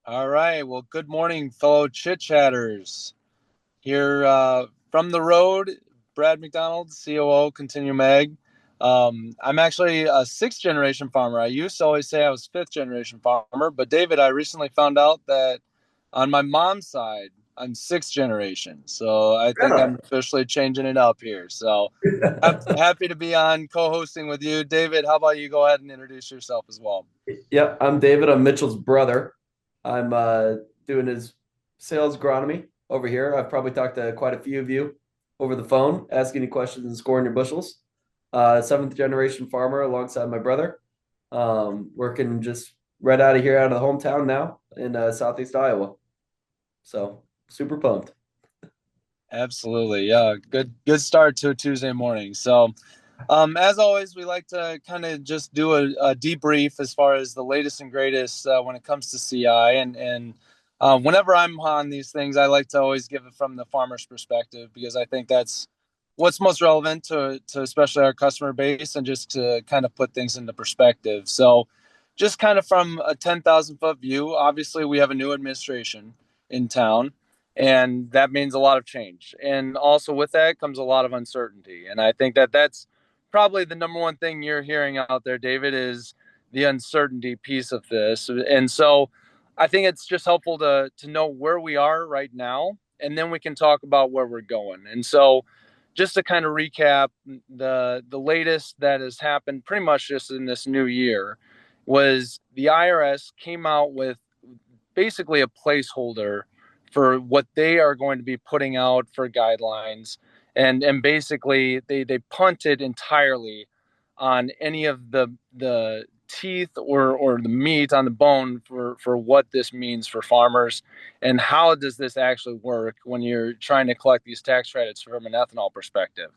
All right. Well, good morning, fellow chit chatters. Here from the road, Brad McDonald, COO, Continuum Ag. I'm actually a sixth generation farmer. I used to always say I was fifth generation farmer, but David, I recently found out that on my mom's side, I'm sixth generation. So I think Yeah. I'm officially changing it up here. So happy to be on co-hosting with you. David, how about you go ahead and introduce yourself as well? Yep, I'm David. I'm Mitchell's brother. I'm doing his sales agronomy over here. I've probably talked to quite a few of you over the phone, asking you questions and scoring your bushels. Seventh generation farmer alongside my brother. Working just right out of here, out of the hometown now in Southeast Iowa. So super pumped. Absolutely. Yeah. Good start to a Tuesday morning. So, as always, we like to kind of just do a debrief as far as the latest and greatest when it comes to CI. And whenever I'm on these things, I like to always give it from the farmer's perspective because I think that's what's most relevant to especially our customer base and just to kind of put things into perspective. So, just kind of from a 10,000 foot view, obviously, we have a new administration in town. And that means a lot of change. And also with that comes a lot of uncertainty. And I think that that's probably the number one thing you're hearing out there, David, is the uncertainty piece of this. And so I think it's just helpful to know where we are right now, and then we can talk about where we're going. And so just to kind of recap, the latest that has happened pretty much just in this new year was the IRS came out with basically a placeholder for what they are going to be putting out for guidelines, and basically they punted entirely on any of the teeth or the meat on the bone for what this means for farmers and how does this actually work when you're trying to collect these tax credits from an ethanol perspective.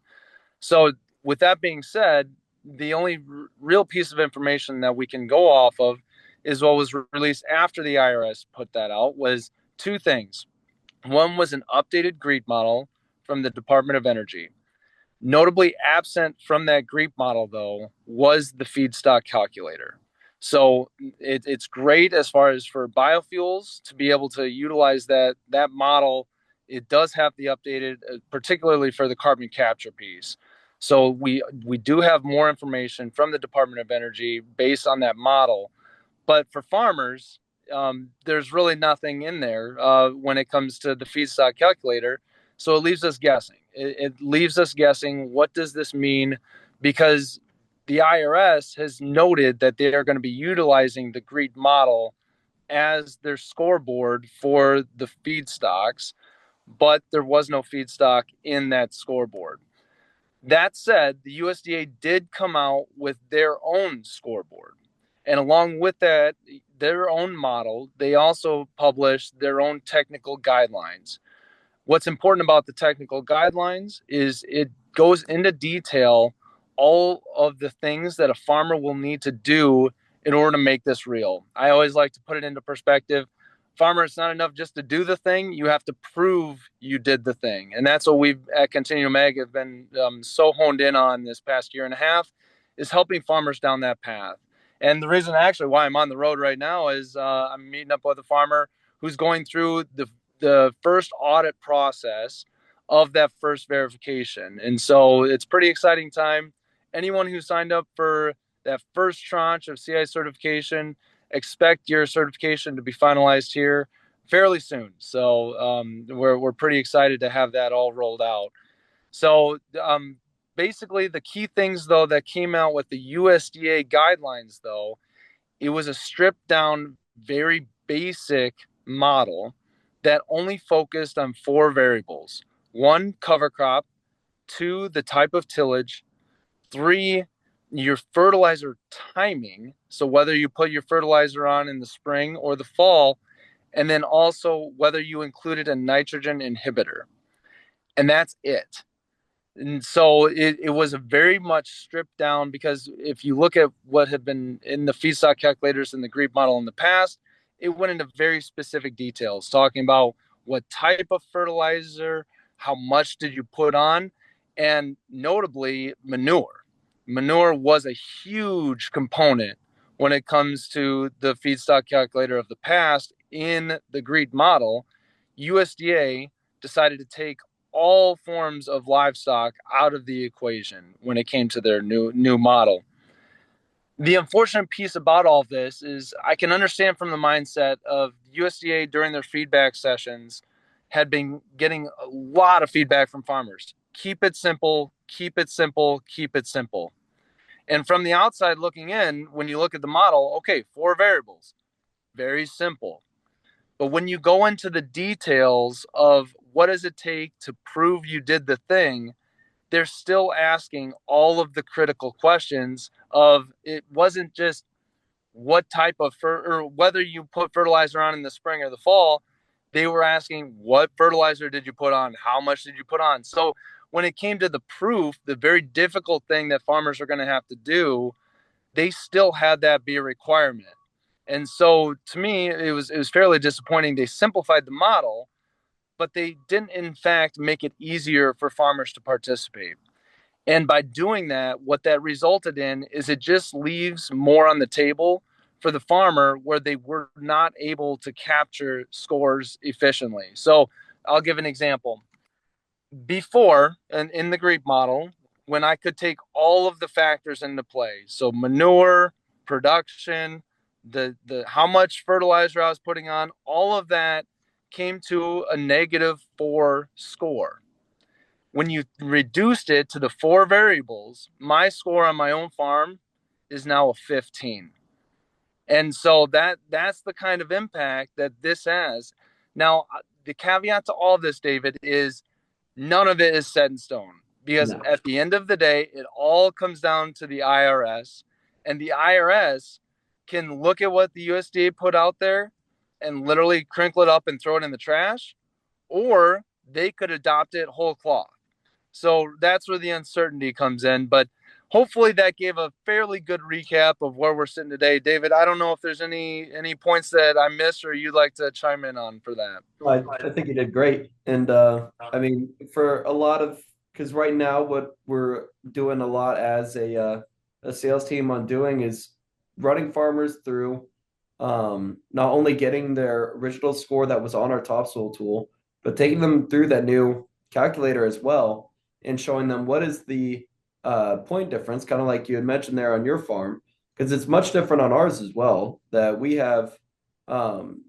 So with that being said, the only real piece of information that we can go off of is what was released after the IRS put that out was two things. One was an updated GREET model from the Department of Energy. Notably absent from that GREET model, though, was the feedstock calculator. So it's great as far as for biofuels to be able to utilize that model. It does have the updated, particularly for the carbon capture piece. So we do have more information from the Department of Energy based on that model. But for farmers, there's really nothing in there when it comes to the feedstock calculator. So it leaves us guessing. It leaves us guessing, what does this mean? Because the IRS has noted that they are going to be utilizing the GREET model as their scoreboard for the feedstocks, but there was no feedstock in that scoreboard. That said, the USDA did come out with their own scoreboard. And along with that, their own model, they also published their own technical guidelines. What's important about the technical guidelines is it goes into detail all of the things that a farmer will need to do in order to make this real. I always like to put it into perspective. Farmer, it's not enough just to do the thing. You have to prove you did the thing. And that's what we've at Continuum Ag have been so honed in on this past year and a half is helping farmers down that path. And the reason actually why I'm on the road right now is I'm meeting up with a farmer who's going through the first audit process of that first verification. And so it's pretty exciting time. Anyone who signed up for that first tranche of CI certification, expect your certification to be finalized here fairly soon. So we're pretty excited to have that all rolled out. So basically, the key things though that came out with the USDA guidelines though, it was a stripped down, very basic model that only focused on four variables: one, cover crop; two, the type of tillage; three, your fertilizer timing. So whether you put your fertilizer on in the spring or the fall, and then also whether you included a nitrogen inhibitor. And that's it. And so it was a very much stripped down because if you look at what had been in the feedstock calculators in the GREET model in the past, it went into very specific details, talking about what type of fertilizer, how much did you put on, and notably manure. Manure was a huge component when it comes to the feedstock calculator of the past in the GREET model, USDA decided to take all forms of livestock out of the equation when it came to their new model. The unfortunate piece about all of this is I can understand from the mindset of USDA during their feedback sessions had been getting a lot of feedback from farmers. Keep it simple, keep it simple, keep it simple. And from the outside looking in, when you look at the model, okay, 4 variables, very simple. But when you go into the details of what does it take to prove you did the thing, they're still asking all of the critical questions of it wasn't just what type of or whether you put fertilizer on in the spring or the fall. They were asking what fertilizer did you put on, how much did you put on. So when it came to the proof, the very difficult thing that farmers are going to have to do, they still had that be a requirement. And so to me, it was fairly disappointing. They simplified the model, but they didn't in fact make it easier for farmers to participate. And by doing that, what that resulted in is it just leaves more on the table for the farmer where they were not able to capture scores efficiently. So I'll give an example. Before, and in the GREET model, when I could take all of the factors into play, so manure, production, the how much fertilizer I was putting on, all of that came to a -4 score. When you reduced it to the 4 variables, my score on my own farm is now a 15. And so that's the kind of impact that this has. Now, the caveat to all of this, David, is none of it is set in stone because No. at the end of the day, it all comes down to the IRS, and the IRS can look at what the USDA put out there and literally crinkle it up and throw it in the trash, or they could adopt it whole cloth. So that's where the uncertainty comes in. But hopefully that gave a fairly good recap of where we're sitting today. David, I don't know if there's any points that I missed or you'd like to chime in on for that. I think you did great. And I mean, for a lot of, because right now what we're doing a lot as a sales team on doing is running farmers through not only getting their original score that was on our topsoil tool, but taking them through that new calculator as well and showing them what is the point difference, kind of like you had mentioned there on your farm, because it's much different on ours as well, that we have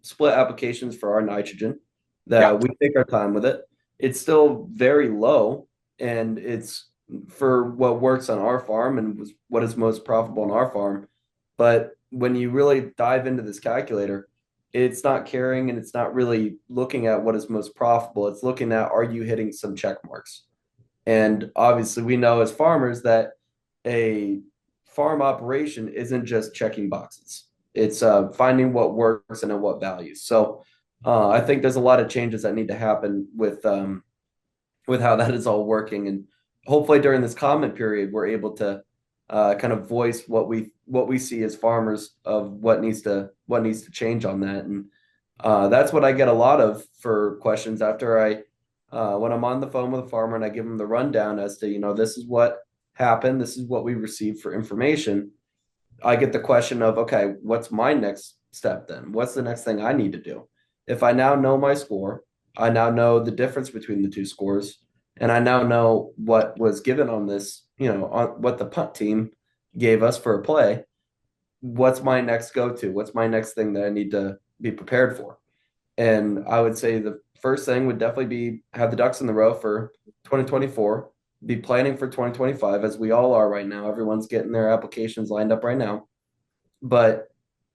split applications for our nitrogen, Yeah. that we take our time with it. It's still very low, and it's for what works on our farm and what is most profitable on our farm. But when you really dive into this calculator, it's not caring and it's not really looking at what is most profitable. It's looking at, are you hitting some check marks? And obviously, we know as farmers that a farm operation isn't just checking boxes. It's finding what works and at what values. So I think there's a lot of changes that need to happen with how that is all working. And hopefully during this comment period, we're able to kind of voice what we see as farmers of what needs to change on that. And that's what I get a lot of for questions after when I'm on the phone with a farmer and I give them the rundown as to, this is what happened, this is what we received for information. I get the question of, okay, what's my next step then? What's the next thing I need to do? If I now know my score, I now know the difference between the two scores, and I now know what was given on this, on what the punt team gave us for a play. What's my next go-to? What's my next thing that I need to be prepared for? And I would say the first thing would definitely be have the ducks in the row for 2024, be planning for 2025, as we all are right now. Everyone's getting their applications lined up right now. But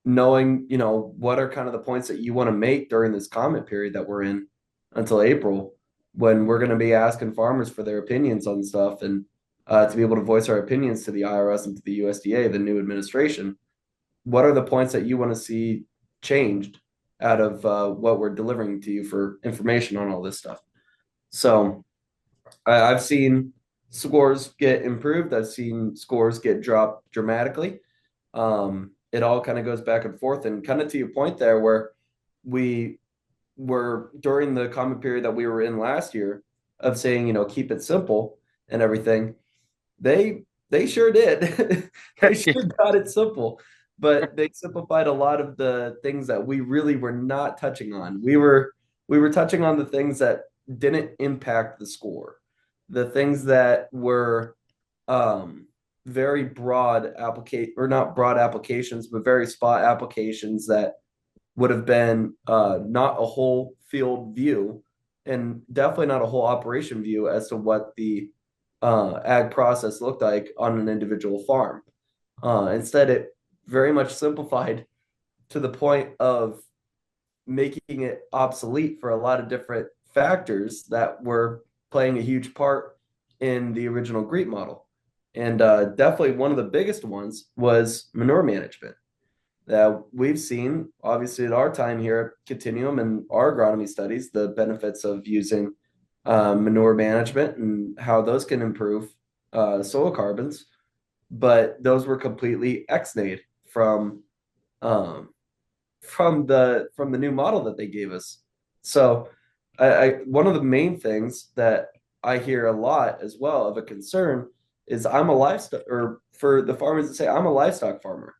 knowing, what are kind of the points that you want to make during this comment period that we're in until April, when we're going to be asking farmers for their opinions on stuff, and to be able to voice our opinions to the IRS and to the USDA, the new administration. What are the points that you want to see changed out of what we're delivering to you for information on all this stuff? So I've seen scores get improved. I've seen scores get dropped dramatically. It all kind of goes back and forth. And kind of to your point there, where we were during the comment period that we were in last year of saying, keep it simple and everything, they sure did. They sure got it simple. but they simplified a lot of the things that we really were not touching on. We were touching on the things that didn't impact the score, the things that were um, very broad applicate or not broad applications, but very spot applications that would have been not a whole field view and definitely not a whole operation view as to what the ag process looked like on an individual farm. Instead, it very much simplified to the point of making it obsolete for a lot of different factors that were playing a huge part in the original GREET model. And definitely one of the biggest ones was manure management that we've seen, obviously, at our time here at Continuum and our agronomy studies, the benefits of using manure management and how those can improve soil carbons. But those were completely ex-nayed um, from the new model that they gave us. So, I one of the main things that I hear a lot as well of a concern is I'm a livestock, or for the farmers that say I'm a livestock farmer,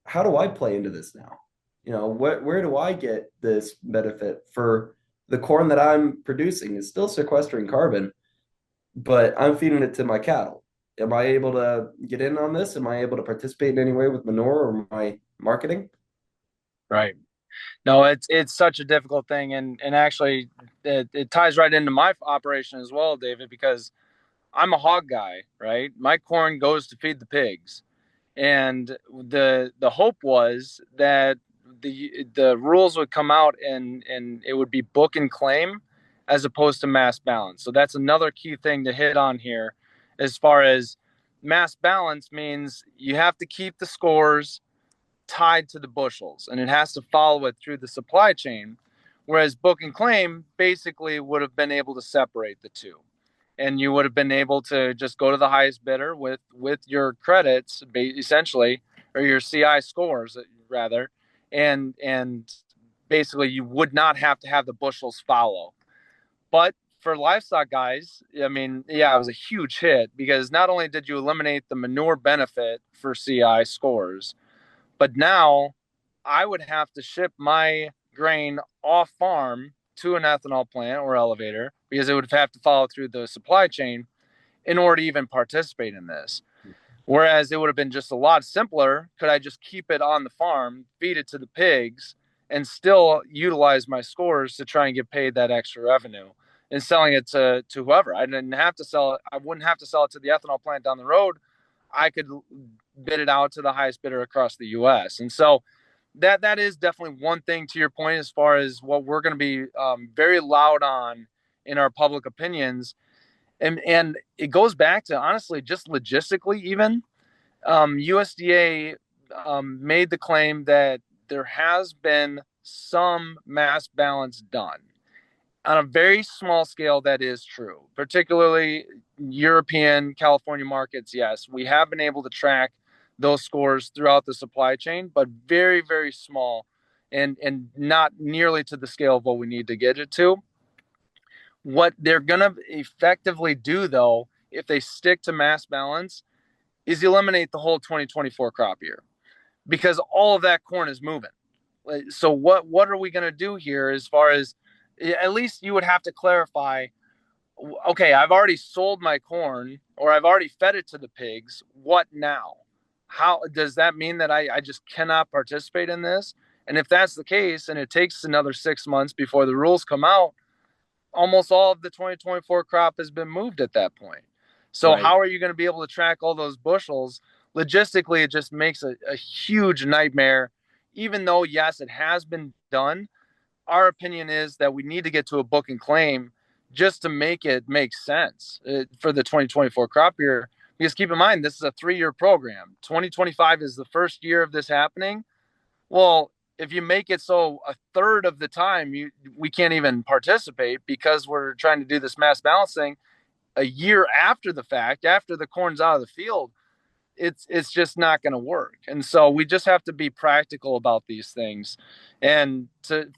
how do I play into this now? Where do I get this benefit for the corn that I'm producing is still sequestering carbon, but I'm feeding it to my cattle. Am I able to get in on this? Am I able to participate in any way with manure or my marketing? Right. No, it's such a difficult thing, and actually, it ties right into my operation as well, David, because I'm a hog guy, right? My corn goes to feed the pigs, and the hope was that the rules would come out and it would be book and claim as opposed to mass balance. So that's another key thing to hit on here, as far as mass balance means you have to keep the scores tied to the bushels and it has to follow it through the supply chain. Whereas book and claim basically would have been able to separate the two. And you would have been able to just go to the highest bidder with your credits, essentially, or your CI scores rather, and basically you would not have to have the bushels follow. But for livestock guys, I mean, yeah, it was a huge hit because not only did you eliminate the manure benefit for CI scores, but now I would have to ship my grain off farm to an ethanol plant or elevator because it would have to follow through the supply chain in order to even participate in this. Whereas it would have been just a lot simpler. Could I just keep it on the farm, feed it to the pigs, and still utilize my scores to try and get paid that extra revenue and selling it to whoever? I didn't have to sell it. I wouldn't have to sell it to the ethanol plant down the road. I could bid it out to the highest bidder across the U.S. And so that is definitely one thing to your point as far as what we're going to be very loud on in our public opinions. And it goes back to honestly just logistically even USDA made the claim that there has been some mass balance done on a very small scale. That is true, particularly European, California markets. Yes, we have been able to track those scores throughout the supply chain, but very, very small and not nearly to the scale of what we need to get it to. What they're going to effectively do, though, if they stick to mass balance, is eliminate the whole 2024 crop year because all of that corn is moving. So what are we going to do here as far as at least you would have to clarify, okay, I've already sold my corn or I've already fed it to the pigs. What now? How does that mean that I just cannot participate in this? And if that's the case, and it takes another 6 months before the rules come out, almost all of the 2024 crop has been moved at that point. So Right. how are you going to be able to track all those bushels? Logistically, it just makes a huge nightmare. Even though, yes, it has been done, our opinion is that we need to get to a book and claim just to make it make sense for the 2024 crop year. Because keep in mind, this is a 3-year program. 2025 is the first year of this happening. Well, if you make it so a third of the time we can't even participate because we're trying to do this mass balancing a year after the fact, after the corn's out of the field, it's just not going to work. And so we just have to be practical about these things. And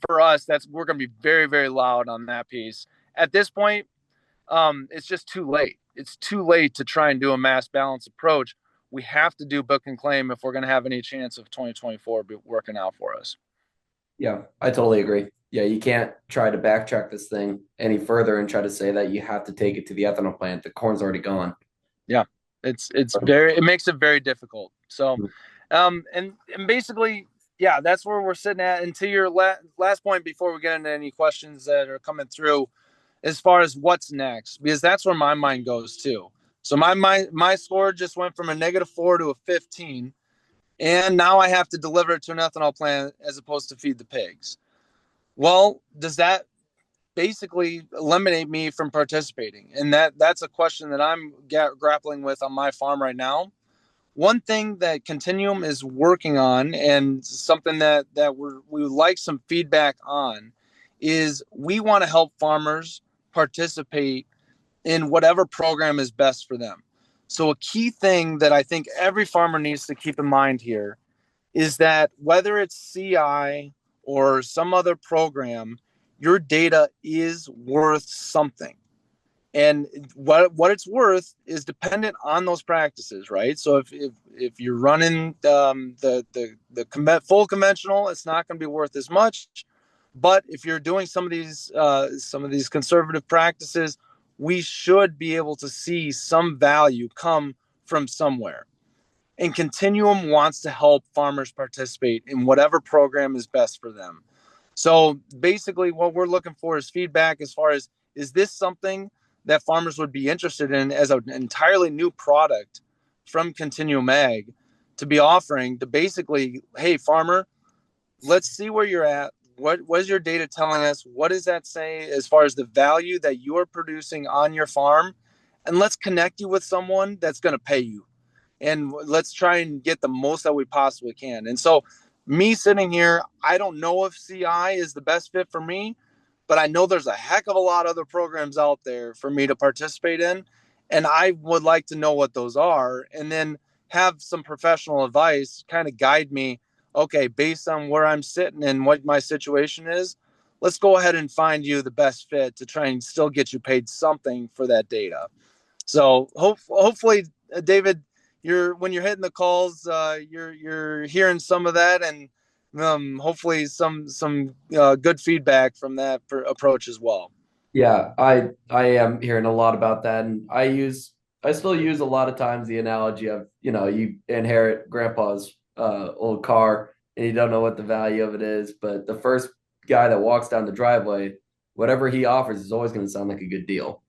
for us, we're going to be very, very loud on that piece. At this point, it's just too late. It's too late to try and do a mass balance approach we have to do book and claim if we're going to have any chance of 2024 be working out for us. Yeah, I totally agree. Yeah, you can't try to backtrack this thing any further and try to say that you have to take it to the ethanol plant. The corn's already gone. Yeah, it makes it very difficult. So, and basically, yeah, that's where we're sitting at. And to your last point, before we get into any questions that are coming through, as far as what's next, because that's where my mind goes too. So my score just went from a -4 to a 15, and now I have to deliver it to an ethanol plant as opposed to feed the pigs. Well, does that basically eliminate me from participating? And that's a question that I'm grappling with on my farm right now. One thing that Continuum is working on, and something that we would like some feedback on, is we want to help farmers participate in whatever program is best for them. So a key thing that I think every farmer needs to keep in mind here is that whether it's CI or some other program, your data is worth something. And what it's worth is dependent on those practices, right? So if you're running full conventional, it's not going to be worth as much. But if you're doing some of these conservative practices, we should be able to see some value come from somewhere. And Continuum wants to help farmers participate in whatever program is best for them. So basically, what we're looking for is feedback as far as, is this something that farmers would be interested in as an entirely new product from Continuum Ag to be offering to basically, hey, farmer, let's see where you're at. What is your data telling us? What does that say as far as the value that you're producing on your farm? And let's connect you with someone that's going to pay you, and let's try and get the most that we possibly can. And so me sitting here, I don't know if CI is the best fit for me, but I know there's a heck of a lot of other programs out there for me to participate in. And I would like to know what those are, and then have some professional advice kind of guide me. Okay, based on where I'm sitting and what my situation is, let's go ahead and find you the best fit to try and still get you paid something for that data. So hopefully, David, when you're hitting the calls, you're hearing some of that, and hopefully some good feedback from that approach as well. Yeah, I am hearing a lot about that, and I still use a lot of times the analogy of, you inherit grandpa's old car and you don't know what the value of it is, but the first guy that walks down the driveway, whatever he offers is always going to sound like a good deal.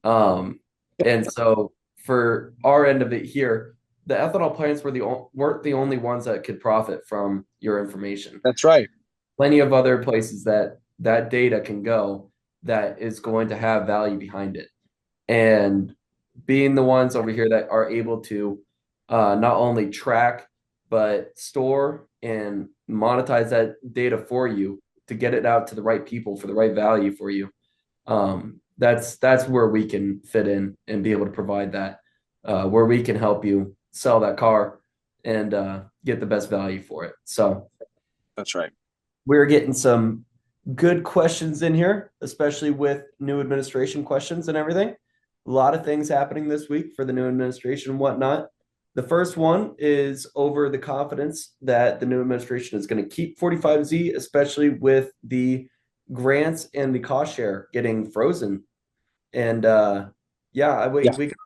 And so for our end of it here, the ethanol plants weren't the only ones that could profit from your information. That's right. Plenty of other places that data can go that is going to have value behind it. And being the ones over here that are able to not only track, but store and monetize that data for you to get it out to the right people for the right value for you. That's where we can fit in and be able to provide that, where we can help you sell that car and get the best value for it. So that's right. We're getting some good questions in here, especially with new administration questions and everything. A lot of things happening this week for the new administration and whatnot. The first one is over the confidence that the new administration is going to keep 45Z, especially with the grants and the cost share getting frozen. And we got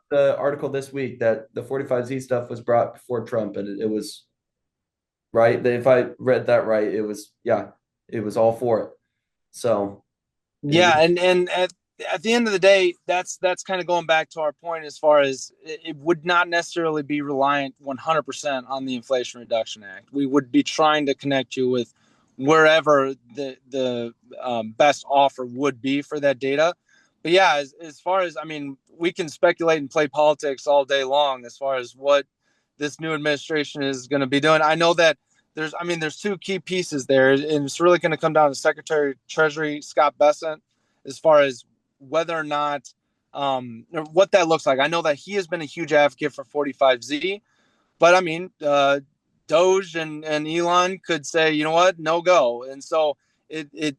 the article this week that the 45Z stuff was brought before Trump, and it was right. If I read that right, it was all for it. So yeah, and at the end of the day, that's kind of going back to our point as far as it would not necessarily be reliant 100% on the Inflation Reduction Act. We would be trying to connect you with wherever the best offer would be for that data. But yeah, as far as, I mean, we can speculate and play politics all day long as far as what this new administration is going to be doing. I know that there's two key pieces there, and it's really going to come down to Secretary of Treasury Scott Bessent as far as whether or not what that looks like. I know that he has been a huge advocate for 45Z, but I mean, Doge and Elon could say, you know what, no go, and so it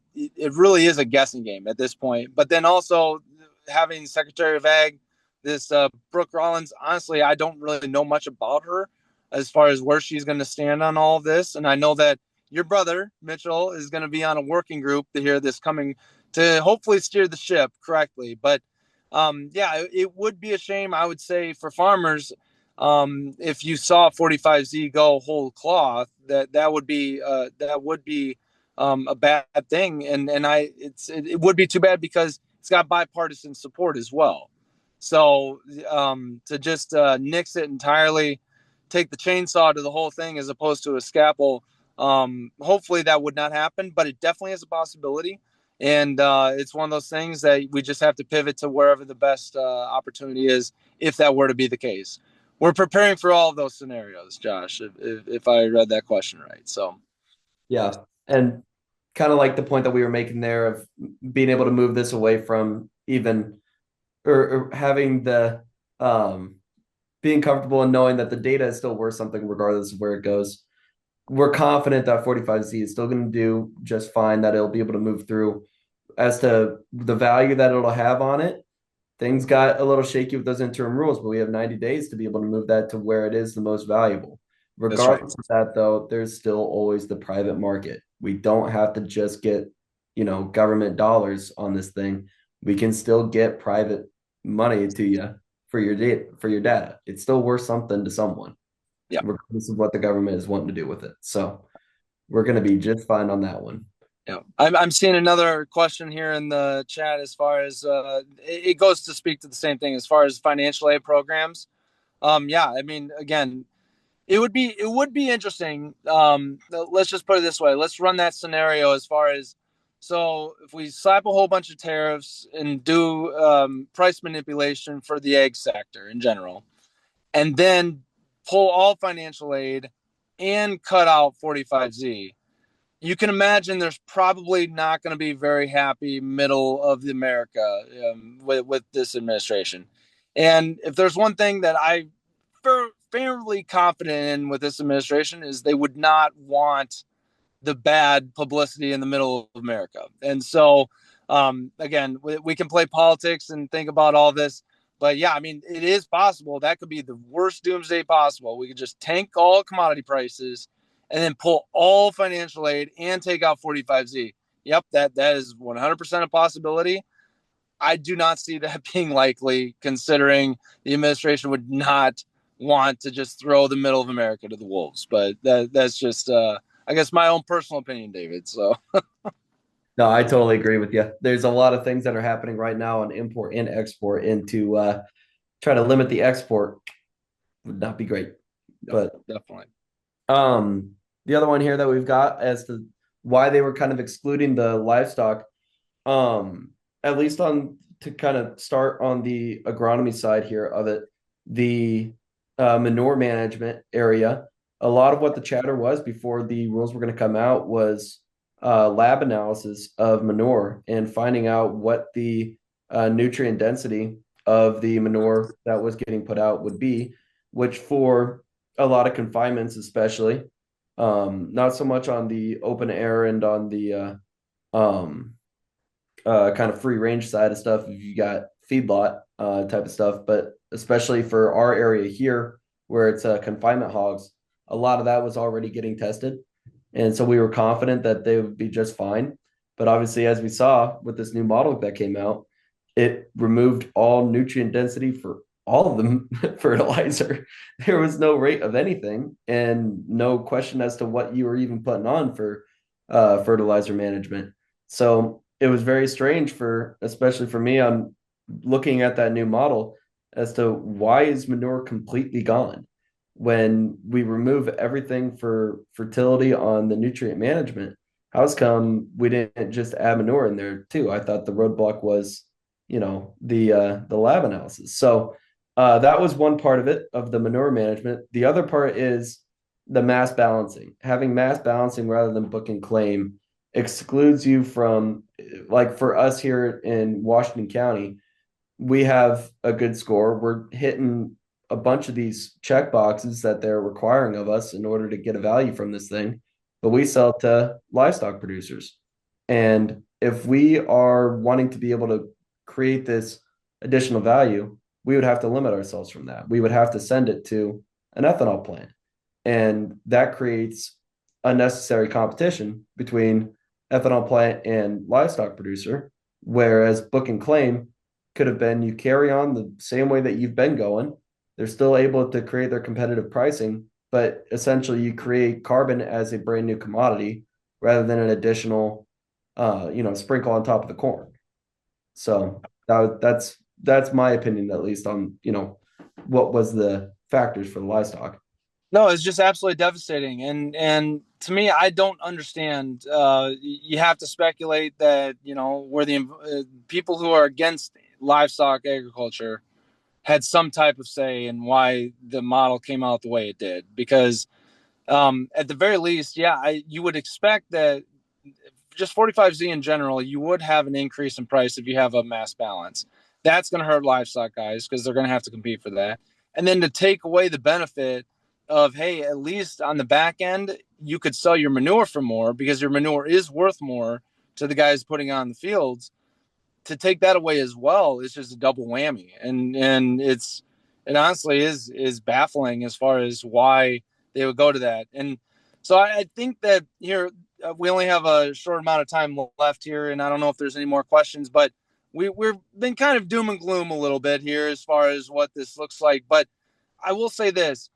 really is a guessing game at this point. But then also having Secretary of Ag this Brooke Rollins, honestly, I don't really know much about her as far as where she's going to stand on all of this. And I know that your brother, Mitchell, is going to be on a working group to hear this coming to hopefully steer the ship correctly. But yeah, it would be a shame, I would say, for farmers if you saw 45Z go whole cloth. That would be a bad thing, and it would be too bad because it's got bipartisan support as well. So to just nix it entirely, take the chainsaw to the whole thing as opposed to a scalpel. Hopefully that would not happen, but it definitely is a possibility. And it's one of those things that we just have to pivot to wherever the best opportunity is if that were to be the case. We're preparing for all of those scenarios, Josh, if I read that question right. So, Yeah. And kind of like the point that we were making there of being able to move this away from even or having the being comfortable and knowing that the data is still worth something regardless of where it goes. We're confident that 45Z is still going to do just fine, that it'll be able to move through. As to the value that it'll have on it, things got a little shaky with those interim rules, but we have 90 days to be able to move that to where it is the most valuable. that's right. Regardless of that, though, there's still always the private market. We don't have to just get, government dollars on this thing. We can still get private money to you for your data. It's still worth something to someone, Yeah. regardless of what the government is wanting to do with it. So we're going to be just fine on that one. Yeah, I'm seeing another question here in the chat as far as it goes to speak to the same thing as far as financial aid programs. Yeah, I mean, again, it would be interesting. Let's just put it this way. Let's run that scenario as far as so if we slap a whole bunch of tariffs and do price manipulation for the egg sector in general, and then pull all financial aid and cut out 45Z, you can imagine there's probably not going to be very happy middle of America with this administration. And if there's one thing that I fairly confident in with this administration is they would not want the bad publicity in the middle of America. And so, again, we can play politics and think about all this, but yeah, I mean, it is possible that could be the worst doomsday possible. We could just tank all commodity prices and then pull all financial aid and take out 45Z. Yep, that is 100% a possibility. I do not see that being likely, considering the administration would not want to just throw the middle of America to the wolves. But that's just, I guess, my own personal opinion, David. So, No, I totally agree with you. There's a lot of things that are happening right now on import and export, and to try to limit the export would not be great. no, But definitely. the other one here that we've got as to why they were kind of excluding the livestock, at least on to kind of start on the agronomy side here of it, the manure management area. A lot of what the chatter was before the rules were going to come out was lab analysis of manure and finding out what the nutrient density of the manure that was getting put out would be, which for a lot of confinements, especially, not so much on the open air and on the kind of free range side of stuff if you got feedlot type of stuff, but especially for our area here where it's confinement hogs, a lot of that was already getting tested. And so we were confident that they would be just fine. But obviously, as we saw with this new model that came out, it removed all nutrient density for all of the fertilizer. There was no rate of anything and no question as to what you were even putting on for fertilizer management. So it was very strange especially for me, I'm looking at that new model as to why is manure completely gone when we remove everything for fertility on the nutrient management. How's come we didn't just add manure in there too? I thought the roadblock was, the lab analysis. So that was one part of it, of the manure management. The other part is the mass balancing. Having mass balancing rather than book and claim excludes you from, like for us here in Washington County, we have a good score. We're hitting a bunch of these check boxes that they're requiring of us in order to get a value from this thing, but we sell to livestock producers. And if we are wanting to be able to create this additional value, we would have to limit ourselves from that. We would have to send it to an ethanol plant. And that creates unnecessary competition between ethanol plant and livestock producer. Whereas book and claim could have been you carry on the same way that you've been going. They're still able to create their competitive pricing, but essentially you create carbon as a brand new commodity rather than an additional, sprinkle on top of the corn. So that's my opinion, at least on what was the factors for the livestock. No, it's just absolutely devastating, and to me, I don't understand. You have to speculate that where the people who are against livestock agriculture had some type of say in why the model came out the way it did. Because at the very least, yeah, you would expect that just 45Z in general, you would have an increase in price if you have a mass balance. That's going to hurt livestock guys because they're going to have to compete for that. And then to take away the benefit of, hey, at least on the back end, you could sell your manure for more because your manure is worth more to the guys putting on the fields. To take that away as well is just a double whammy. And it honestly is baffling as far as why they would go to that. And so I think that here we only have a short amount of time left here, and I don't know if there's any more questions, but we've been kind of doom and gloom a little bit here as far as what this looks like. But I will say this: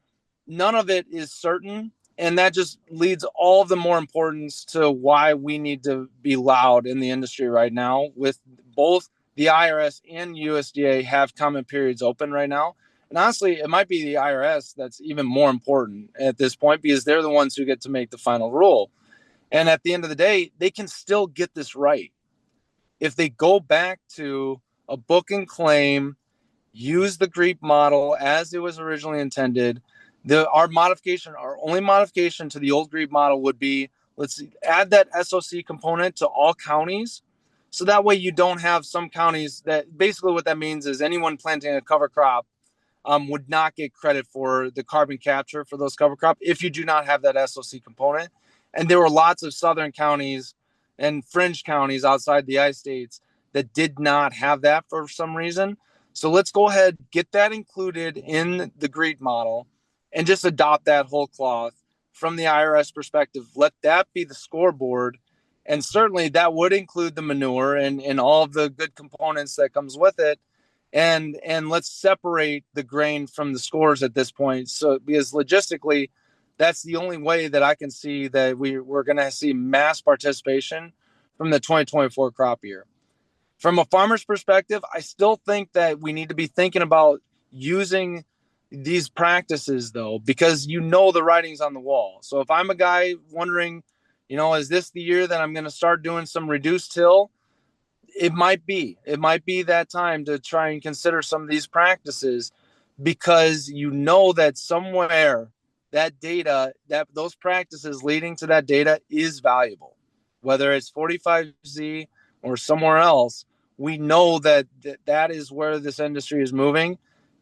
none of it is certain, and that just leads all the more importance to why we need to be loud in the industry right now. With both the IRS and USDA have comment periods open right now, and honestly it might be the IRS that's even more important at this point because they're the ones who get to make the final rule. And at the end of the day, they can still get this right if they go back to a book and claim, use the GREET model as it was originally intended. Our only modification to the old GREET model would be, let's add that SOC component to all counties. So that way you don't have some counties that basically what that means is anyone planting a cover crop would not get credit for the carbon capture for those cover crop if you do not have that SOC component. And there were lots of southern counties and fringe counties outside the I-states that did not have that for some reason. So let's go ahead, get that included in the GREET model and just adopt that whole cloth from the IRS perspective. Let that be the scoreboard. And certainly that would include the manure and all of the good components that comes with it. And let's separate the grain from the scores at this point. So because logistically, that's the only way that I can see that we're going to see mass participation from the 2024 crop year. From a farmer's perspective, I still think that we need to be thinking about using these practices, though, because the writing's on the wall. So if I'm a guy wondering, is this the year that I'm going to start doing some reduced till? It might be. It might be that time to try and consider some of these practices because that somewhere that data, that those practices leading to that data is valuable. Whether it's 45Z or somewhere else, we know that is where this industry is moving.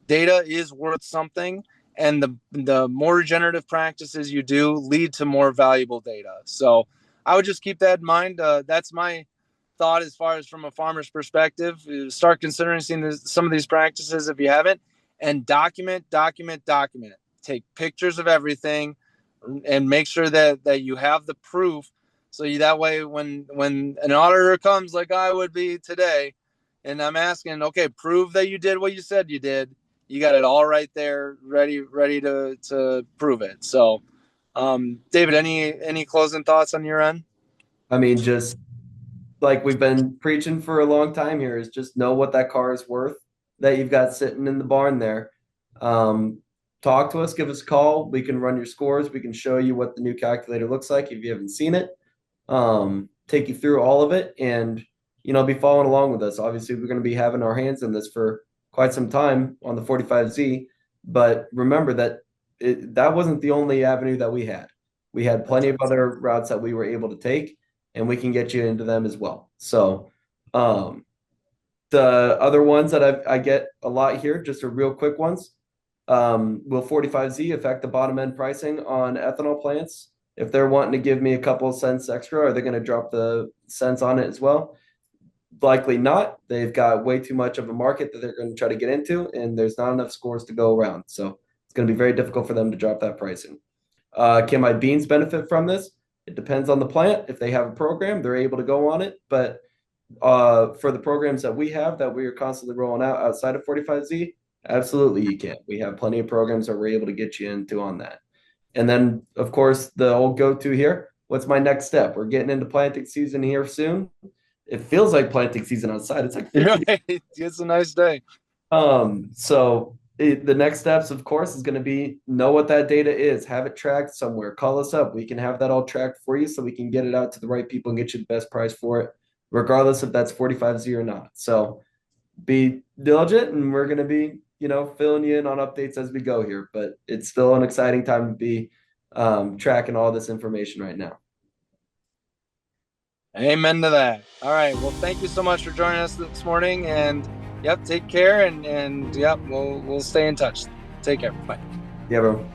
Data is worth something, and the more regenerative practices you do lead to more valuable data. So I would just keep that in mind. That's my thought as far as from a farmer's perspective. Start considering seeing some of these practices if you haven't, and document. Take pictures of everything, and make sure that you have the proof. So that way, when an auditor comes, like I would be today, and I'm asking, okay, prove that you did what you said you did. You got it all right there, ready to prove it. So, David, any closing thoughts on your end? I mean, just like we've been preaching for a long time here, is just know what that car is worth that you've got sitting in the barn there. Um, Talk to us, give us a call. We can run your scores. We can show you what the new calculator looks like if you haven't seen it. Take you through all of it and be following along with us. Obviously, we're going to be having our hands in this for quite some time on the 45Z, but remember that that wasn't the only avenue that we had. We had plenty of other routes that we were able to take, and we can get you into them as well. So, the other ones that I get a lot here, just are real quick ones. Will 45Z affect the bottom end pricing on ethanol plants? If they're wanting to give me a couple of cents extra, are they going to drop the cents on it as well? likely not. They've got way too much of a market that they're going to try to get into, and there's not enough scores to go around. So it's going to be very difficult for them to drop that pricing. Can my beans benefit from this? It depends on the plant. If they have a program, they're able to go on it. But for the programs that we have that we are constantly rolling out outside of 45Z, absolutely you can. We have plenty of programs that we're able to get you into on that. And then, of course, the old go-to here, what's my next step? We're getting into planting season here soon. It feels like planting season outside. It's like 50. Right. It's a nice day. The next steps, of course, is going to be know what that data is, have it tracked somewhere, call us up. We can have that all tracked for you so we can get it out to the right people and get you the best price for it, regardless if that's 45Z or not. So be diligent, and we're going to be, filling you in on updates as we go here. But it's still an exciting time to be tracking all this information right now. Amen to that. All right. Well, thank you so much for joining us this morning. And yep, take care. And yep, we'll stay in touch. Take care. Bye. Yeah, bro.